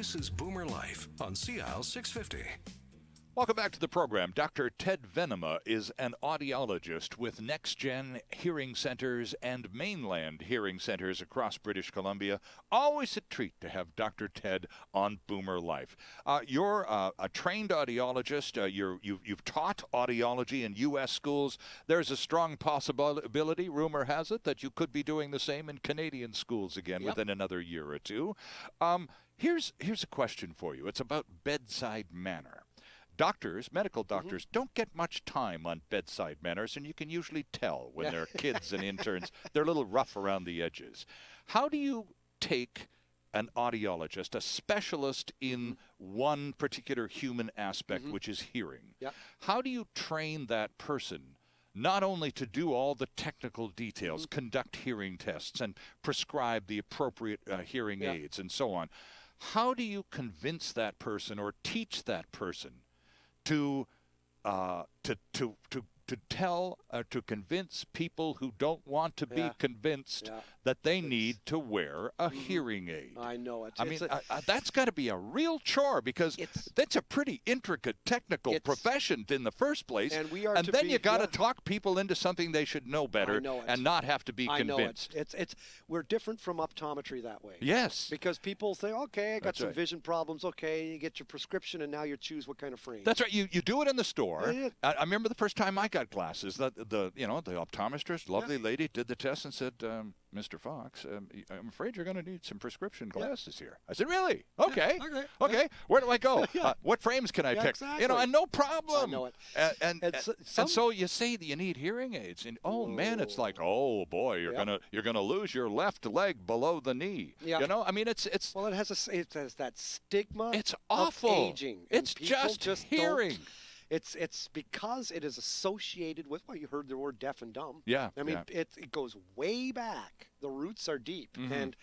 This is Boomer Life on CL 650. Welcome back to the program. Dr. Ted Venema is an audiologist with NextGen Hearing Centers and Mainland Hearing Centers across British Columbia. Always a treat to have Dr. Ted on Boomer Life. You're a trained audiologist. You've taught audiology in U.S. schools. There's a strong possibility, rumor has it, that you could be doing the same in Canadian schools again within another year or two. Here's a question for you. It's about bedside manner. Medical doctors, don't get much time on bedside manners, and you can usually tell when they're kids and interns. They're a little rough around the edges. How do you take an audiologist, a specialist in one particular human aspect, which is hearing? How do you train that person not only to do all the technical details, conduct hearing tests, and prescribe the appropriate hearing aids and so on? How do you convince that person or teach that person to convince people who don't want to be convinced that they need to wear a hearing aid? I know it. I mean, that's got to be a real chore, because that's a pretty intricate technical profession in the first place. And then you got to talk people into something they should know better and not have to be convinced. We're different from optometry that way. Yes. Because people say, okay, I got some vision problems. Okay, you get your prescription, and now you choose what kind of frame. That's right. You do it in the store. I remember the first time I got glasses. The optometrist, lovely lady, did the test and said, Mr. Fox, I'm afraid you're going to need some prescription glasses here. I said, really? Okay. Okay. Where do I go? What frames can I pick? Exactly. And no problem. I know it. And so you say that you need hearing aids, and man, it's like, oh boy, you're gonna lose your left leg below the knee. You know, I mean, it's well, it has that stigma. It's awful. Of aging. It's just hearing. It's because it is associated with, well, you heard the word deaf and dumb. Yeah. I mean, it goes way back. The roots are deep. And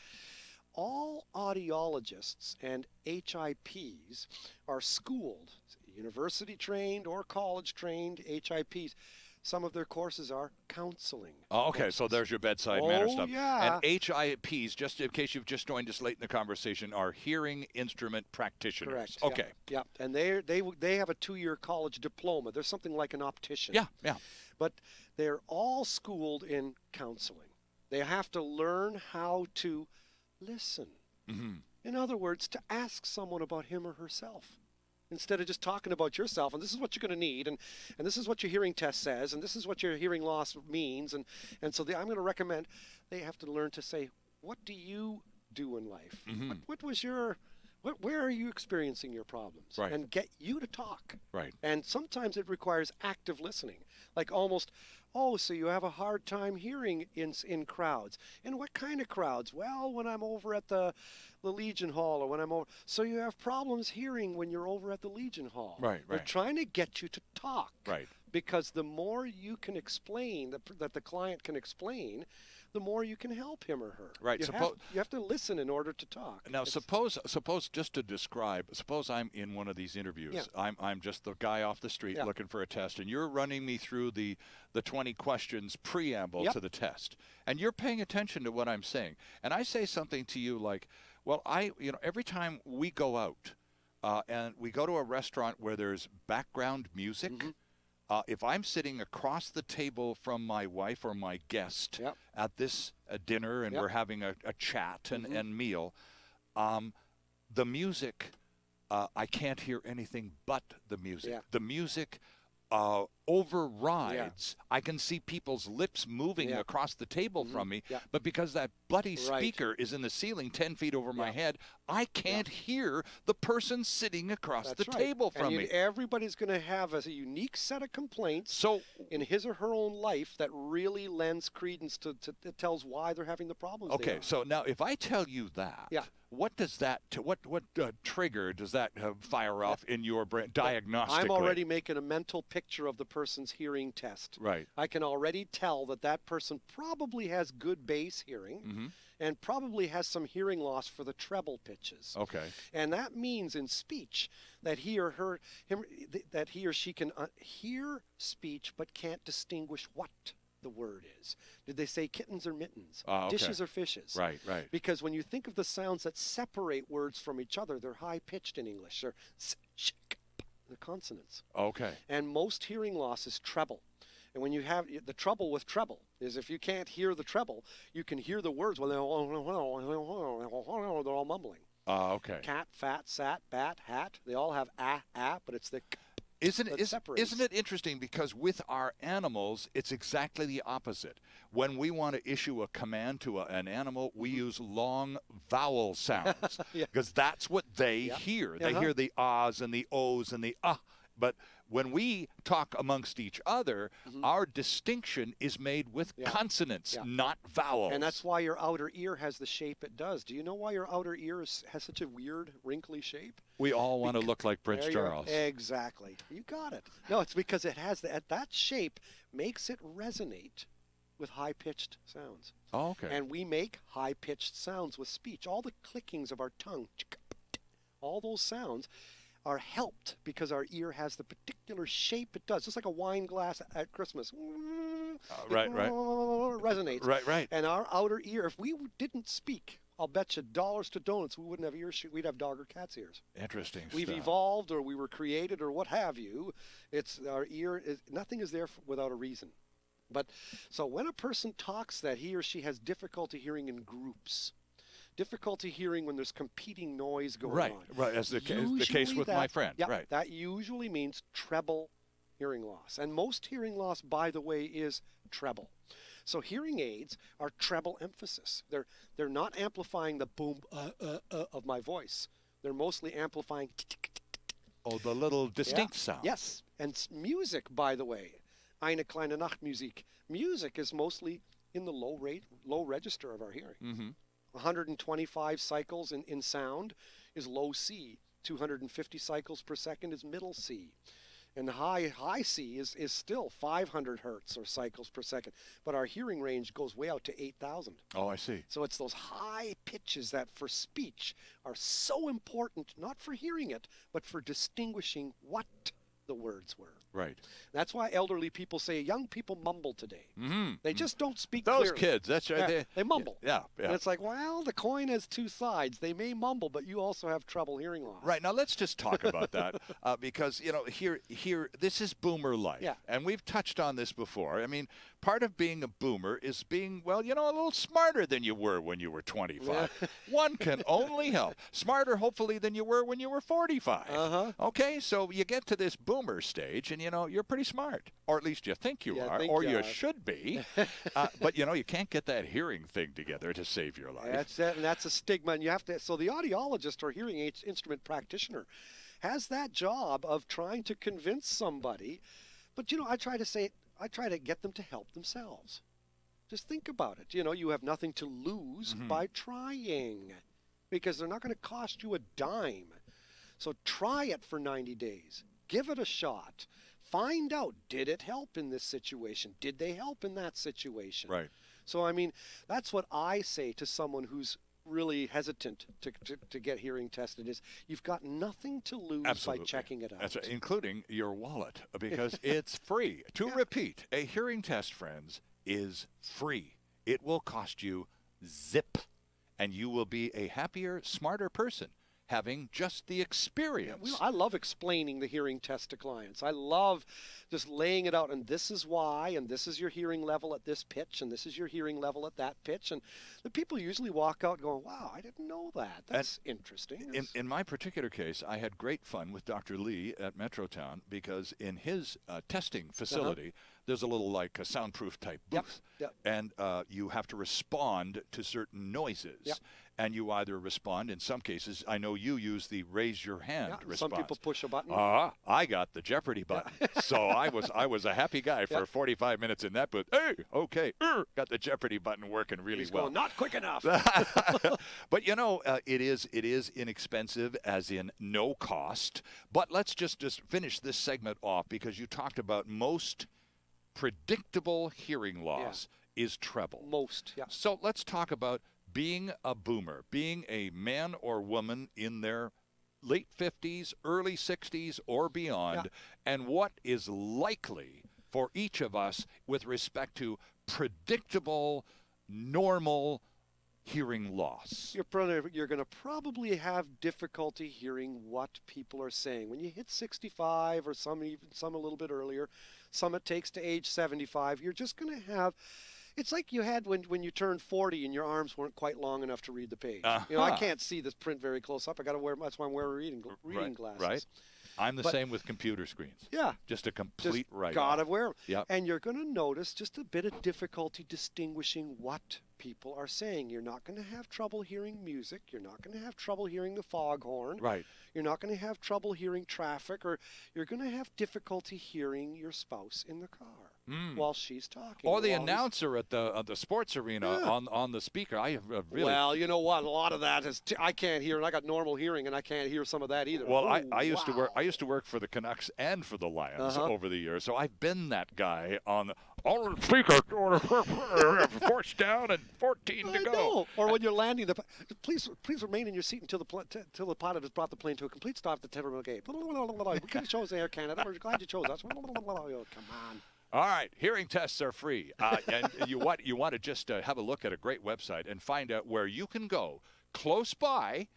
all audiologists and HIPs are schooled, university trained or college trained HIPs. Some of their courses are counseling. Oh, okay, so there's your bedside manner stuff. Yeah. And HIPs, just in case you've just joined us late in the conversation, are hearing instrument practitioners. Correct. Okay. Yeah. And they have a 2-year college diploma. They're something like an optician. Yeah. But they're all schooled in counseling. They have to learn how to listen. In other words, to ask someone about him or herself, instead of just talking about yourself, and this is what you're going to need, and this is what your hearing test says, and this is what your hearing loss means, and so I'm going to recommend they have to learn to say, what do you do in life? What was your, where are you experiencing your problems? Right. And get you to talk. Right. And sometimes it requires active listening, like almost, so you have a hard time hearing in crowds. And what kind of crowds? Well, when I'm over at the Legion Hall, or when I'm over. So you have problems hearing when you're over at the Legion Hall. Right. They're trying to get you to talk. Right. Because the more you can explain, that the client can explain, the more you can help him or her. Right. You have to listen in order to talk. Now, suppose just to describe, suppose I'm in one of these interviews. I'm just the guy off the street looking for a test, and you're running me through the 20 questions preamble to the test, and you're paying attention to what I'm saying. And I say something to you like, well, every time we go out and we go to a restaurant where there's background music, if I'm sitting across the table from my wife or my guest at this dinner, and we're having a chat and meal, the music, I can't hear anything but the music. The music overrides. I can see people's lips moving across the table from me, but because that bloody speaker is in the ceiling 10 feet over my head, I can't hear the person sitting across the table from me. Everybody's going to have a unique set of complaints in his or her own life that really lends credence to that tells why they're having the problems. Okay, so now if I tell you that, what does that what trigger does that fire off in your brain diagnostically? I'm already making a mental picture of the person's hearing test. Right. I can already tell that person probably has good bass hearing and probably has some hearing loss for the treble pitches. Okay. And that means in speech that he or she can hear speech but can't distinguish what the word is. Did they say kittens or mittens? Okay. Dishes or fishes? Right, right. Because when you think of the sounds that separate words from each other, they're high-pitched in English. They're the consonants. Okay. And most hearing loss is treble. And when you have the trouble with treble is if you can't hear the treble, you can hear the words when they're all mumbling. Okay. Cat, fat, sat, bat, hat. They all have but it's the Isn't it interesting, because with our animals, it's exactly the opposite. When we want to issue a command to an animal, we use long vowel sounds because that's what they hear. They hear the ahs and the ohs and the ah. But when we talk amongst each other, our distinction is made with consonants, not vowels. And that's why your outer ear has the shape it does. Do you know why your outer ear has such a weird, wrinkly shape? We all want to look like Prince Charles. Exactly. You got it. No, it's because it has that shape makes it resonate with high-pitched sounds. Oh, okay. And we make high-pitched sounds with speech. All the clickings of our tongue, all those sounds are helped because our ear has the particular shape it does, just like a wine glass at Christmas. Right. Resonates. Right. And our outer ear, if we didn't speak, I'll bet you dollars to donuts we wouldn't have ears. We'd have dog or cat's ears. Interesting. We've evolved, or we were created, or what have you. It's our ear. Nothing is there without a reason. But so when a person talks that he or she has difficulty hearing in groups, difficulty hearing when there's competing noise going on. Right, as the case with my friend. Right. That usually means treble hearing loss. And most hearing loss, by the way, is treble. So hearing aids are treble emphasis. They're not amplifying the boom of my voice. They're mostly amplifying the little distinct sound. Yes. And music, by the way, eine kleine Nachtmusik. Music is mostly in the low register of our hearing. 125 cycles in sound is low C. 250 cycles per second is middle C. And high C is still 500 hertz or cycles per second. But our hearing range goes way out to 8,000. Oh, I see. So it's those high pitches that for speech are so important, not for hearing it, but for distinguishing what the words were. Right. That's why elderly people say young people mumble today. They just don't speak Those clearly. kids, that's right. They mumble. Yeah. And it's like, well, the coin has two sides. They may mumble, but you also have trouble hearing loss. Right. Now let's just talk about that because, here, this is boomer life. Yeah. And we've touched on this before. I mean, part of being a boomer is being, a little smarter than you were when you were 25. One can only help. Smarter, hopefully, than you were when you were 45. Okay, so you get to this boomer stage, and, you're pretty smart. Or at least you think you are, or you should be. But, you can't get that hearing thing together to save your life. That's a stigma. And you have to. So the audiologist or hearing aid instrument practitioner has that job of trying to convince somebody. But, I try to get them to help themselves. Just think about it. You have nothing to lose by trying, because they're not going to cost you a dime. So try it for 90 days. Give it a shot. Find out, did it help in this situation? Did they help in that situation? Right. So, that's what I say to someone who's really hesitant to get hearing tested is you've got nothing to lose by checking it out. That's right, including your wallet, because it's free. To repeat, a hearing test, friends, is free. It will cost you zip, and you will be a happier, smarter person having just the experience. I love explaining the hearing test to clients. I love just laying it out, and this is why, and this is your hearing level at this pitch, and this is your hearing level at that pitch. And the people usually walk out going, wow, I didn't know that. That's interesting. In my particular case, I had great fun with Dr. Lee at Metrotown, because in his testing facility, there's a little like a soundproof type booth. And you have to respond to certain noises. And you either respond, in some cases, I know you use the raise your hand response. Some people push a button. I got the Jeopardy button. So I was a happy guy for 45 minutes in that booth. Hey, okay, got the Jeopardy button working really well. Going, not quick enough. But it is inexpensive, as in no cost. But let's just finish this segment off, because you talked about most predictable hearing loss is treble. Most, So let's talk about being a boomer, being a man or woman in their late 50s, early 60s, or beyond, and what is likely for each of us with respect to predictable, normal hearing loss? You're going to probably have difficulty hearing what people are saying. When you hit 65, or some a little bit earlier, some it takes to age 75, you're just going to have... It's like you had when you turned 40 and your arms weren't quite long enough to read the page. I can't see this print very close up. I got to wear. That's why I'm wearing reading glasses. Right. I'm the same with computer screens. Yeah. Just a complete write-off. Gotta wear them. Yep. And you're going to notice just a bit of difficulty distinguishing what people are saying. You're not going to have trouble hearing music. You're not going to have trouble hearing the foghorn. Right. You're not going to have trouble hearing traffic, or you're going to have difficulty hearing your spouse in the car while she's talking. Or the announcer at the sports arena on the speaker. I really. Well, you know what? A lot of that is I can't hear, and I got normal hearing, and I can't hear some of that either. Well, I used to work for the Canucks and for the Lions over the years, so I've been that guy on the speaker. Fourth down and 14 to go. Know. Or when you're landing, please remain in your seat until the pilot has brought the plane to a complete stop at the terminal gate. We could have chose Air Canada. We're glad you chose us. Come on. All right, hearing tests are free, and you want to just have a look at a great website and find out where you can go close by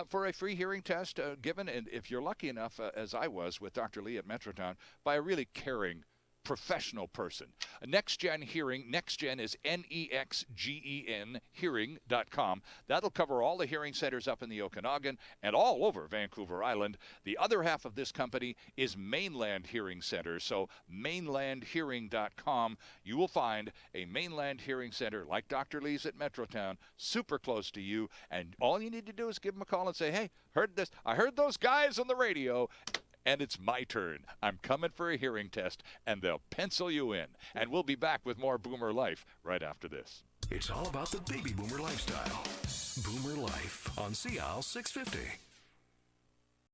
for a free hearing test given, and if you're lucky enough, as I was with Dr. Lee at Metrotown, by a really caring professional person. Next Gen Hearing. Next Gen is NEXGEN Hearing.com. That'll cover all the hearing centers up in the Okanagan and all over Vancouver Island. The other half of this company is Mainland Hearing Center. So mainlandhearing.com. You will find a Mainland Hearing Center like Dr. Lee's at Metrotown, super close to you. And all you need to do is give them a call and say, hey, heard this. I heard those guys on the radio. And it's my turn. I'm coming for a hearing test, and they'll pencil you in. And we'll be back with more Boomer Life right after this. It's all about the baby boomer lifestyle. Boomer Life on CL 650.